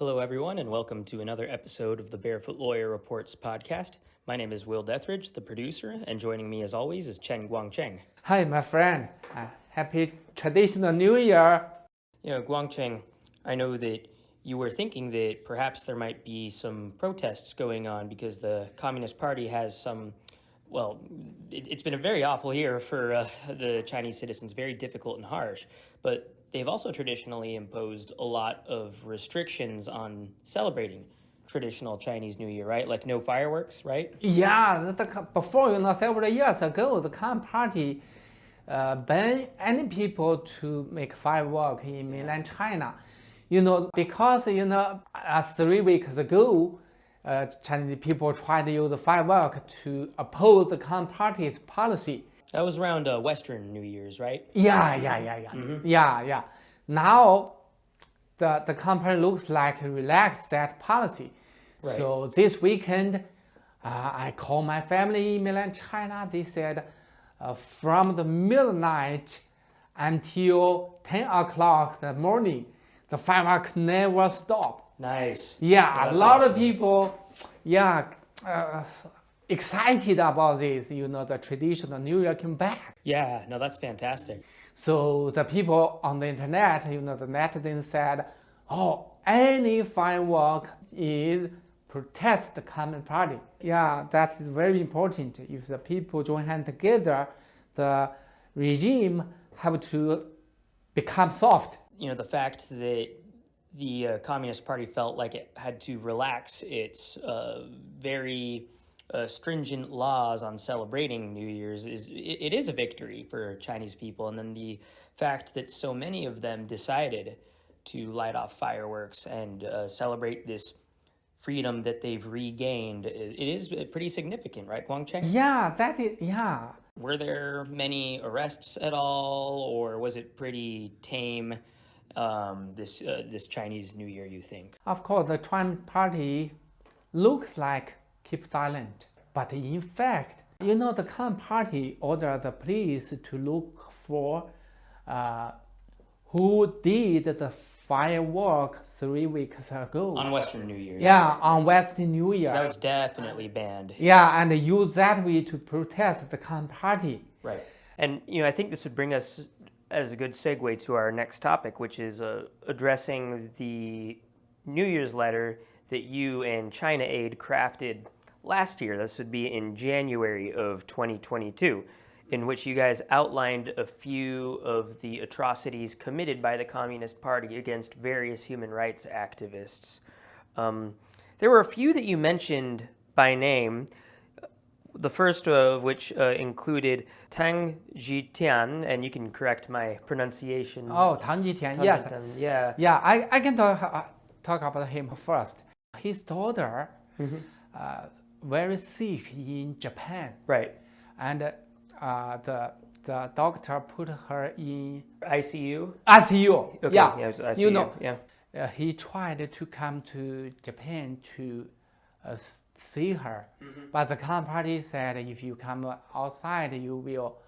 Hello, everyone, and welcome to another episode of the Barefoot Lawyer Reports podcast. My name is Will Dethridge, the producer, and joining me as always is Chen Guangcheng. Hi, my friend. Happy traditional New Year. Guangcheng, I know that you were thinking that perhaps there might be some protests going on because the Communist Party has some, it's been a very awful year for the Chinese citizens, very difficult and harsh, but they've also traditionally imposed a lot of restrictions on celebrating traditional Chinese New Year, right? Like no fireworks, right? Yeah, before, several years ago, the Communist Party banned any people to make fireworks in mainland China. Because, 3 weeks ago, Chinese people tried to use the firework to oppose the Communist Party's policy. That was around Western New Year's, right? Yeah. Now, the company looks like relaxed that policy. Right. So this weekend, I called my family in mainland China. They said from the midnight until 10 o'clock in the morning, the fireworks never stop. Nice. Yeah, That's a lot awesome. of people, excited about this. The traditional New Year came back. Yeah, no, that's fantastic. So the people on the internet, the netizens said, any firework is protest the Communist Party. Yeah, that is very important. If the people join hands together, the regime have to become soft. The fact that the Communist Party felt like it had to relax its very stringent laws on celebrating New Year's it is a victory for Chinese people. And then the fact that so many of them decided to light off fireworks and celebrate this freedom that they've regained, it is pretty significant, right, Guangcheng? Yeah, that is, yeah. Were there many arrests at all, or was it pretty tame, this Chinese New Year, you think? Of course, the Trump Party looks like keep silent. But in fact, the Communist Party ordered the police to look for who did the firework 3 weeks ago. On Western New Year. Yeah, on Western New Year. That was definitely banned. Yeah, and use that way to protest the Communist Party. Right. And, I think this would bring us as a good segue to our next topic, which is addressing the New Year's letter that you and China Aid crafted last year. This would be in January of 2022, in which you guys outlined a few of the atrocities committed by the Communist Party against various human rights activists. There were a few that you mentioned by name, the first of which included Tang Jitian, and you can correct my pronunciation. Tang Jitian, yes. Yeah. Yeah, I can talk about him first. His daughter very sick in Japan. Right. And the doctor put her in ICU? ICU. Okay. Yeah, Yeah, it was ICU. He tried to come to Japan to see her, but the Communist Party said if you come outside, you will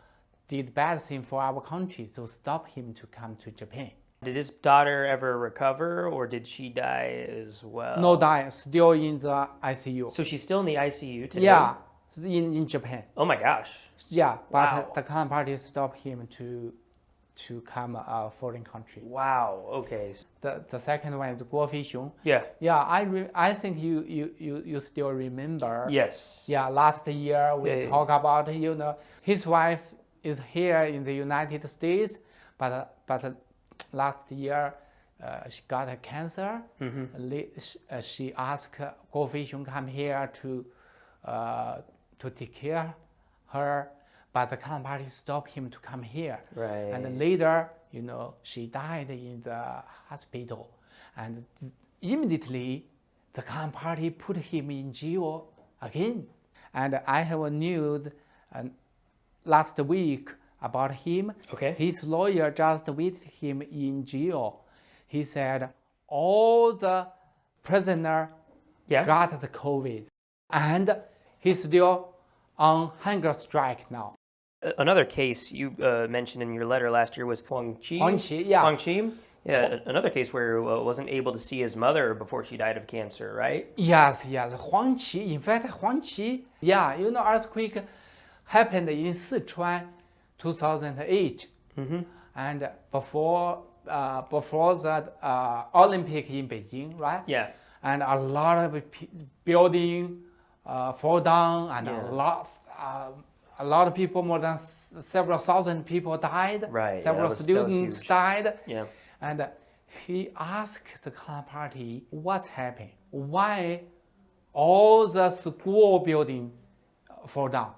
did bad thing for our country, so stop him to come to Japan. Did his daughter ever recover, or did she die as well? No die, still in the ICU. So she's still in the ICU today? Yeah, in Japan. Oh my gosh. Yeah, but Wow. the Communist Party stopped him to come foreign country. Wow. Okay. The second one is Guo Feixiong. Yeah. Yeah, I think you still remember. Yes. Yeah, last year we Yeah. talk about his wife is here in the United States, but last year she got a cancer. She asked Guo Feixiong come here to take care her, but the Communist Party stopped him to come here. Right. And later, she died in the hospital, and immediately the Communist Party put him in jail again. And I have a news last week about him. Okay. His lawyer just with him in jail. He said all the prisoner got the COVID, and he's still on hunger strike now. Another case you mentioned in your letter last year was Huang Qi. Huang Qi, yeah. Huang Qi. Yeah, another case where wasn't able to see his mother before she died of cancer, right? Yes, yes. Huang Qi, in fact, Huang Qi, yeah, earthquake happened in Sichuan 2008. And before that Olympic in Beijing, right? Yeah. And a lot of building fall down, and a lot of people, more than several thousand people died. Right. Several students huge. died. Yeah. And he asked the Communist Party what's happening, why all the school building fall down,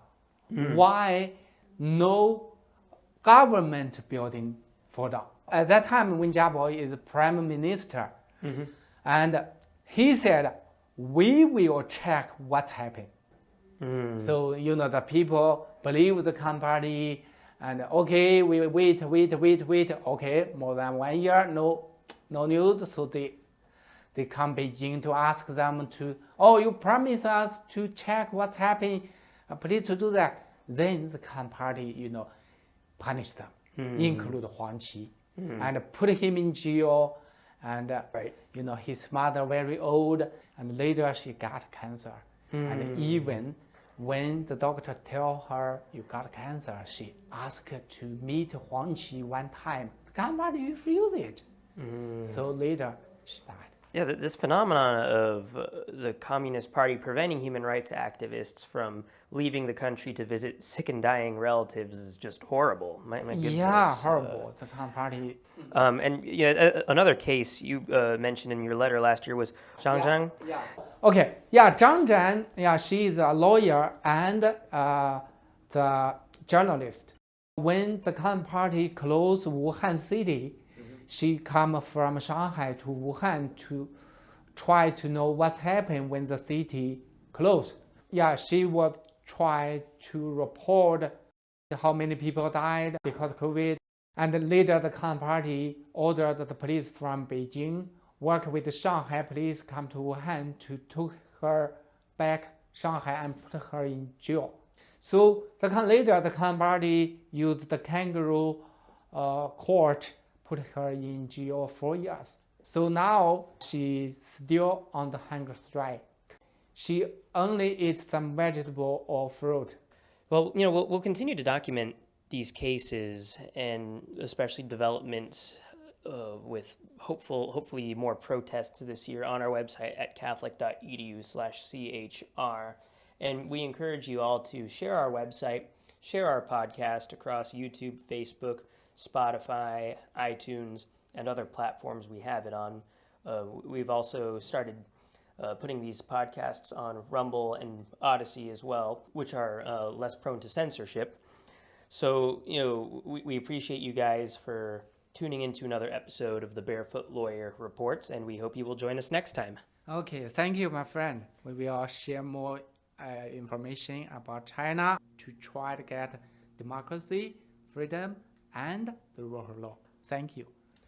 why no government building fall down. At that time, Wen Jiabao is prime minister, and he said, we will check what's happening. So, the people believe the Communist Party, and okay, we wait. Okay, more than 1 year, no news. So they come Beijing to ask them to, you promise us to check what's happening, please to do that. Then the Communist Party, punish them, include Huang Qi, and put him in jail. And his mother very old, and later she got cancer. And even when the doctor tell her you got cancer, she asked to meet Huang Qi one time. Communist Party refused it. So later she died. Yeah, this phenomenon of the Communist Party preventing human rights activists from leaving the country to visit sick and dying relatives is just horrible. My goodness. Yeah, horrible. The Communist Party. And another case you mentioned in your letter last year was Zhang Zhang. Yeah. Okay. Yeah, Zhang Zhan. Yeah, she is a lawyer and the journalist. When the Communist Party closed Wuhan city, she come from Shanghai to Wuhan to try to know what's happened when the city closed. Yeah, she would try to report how many people died because of COVID. And later the Communist Party ordered the police from Beijing work with the Shanghai police come to Wuhan to take her back Shanghai and put her in jail. So later the Communist Party used the kangaroo court, put her in jail 4 years. So now she's still on the hunger strike. She only eats some vegetable or fruit. Well, we'll continue to document these cases and especially developments with hopefully more protests this year on our website at catholic.edu/chr. And we encourage you all to share our website, share our podcast across YouTube, Facebook, Spotify, iTunes, and other platforms we have it on. We've also started putting these podcasts on Rumble and Odyssey as well, which are less prone to censorship. So, we appreciate you guys for tuning into another episode of the Barefoot Lawyer Reports, and we hope you will join us next time. Okay, thank you, my friend. We will share more information about China to try to get democracy, freedom, and the rule of law. Thank you.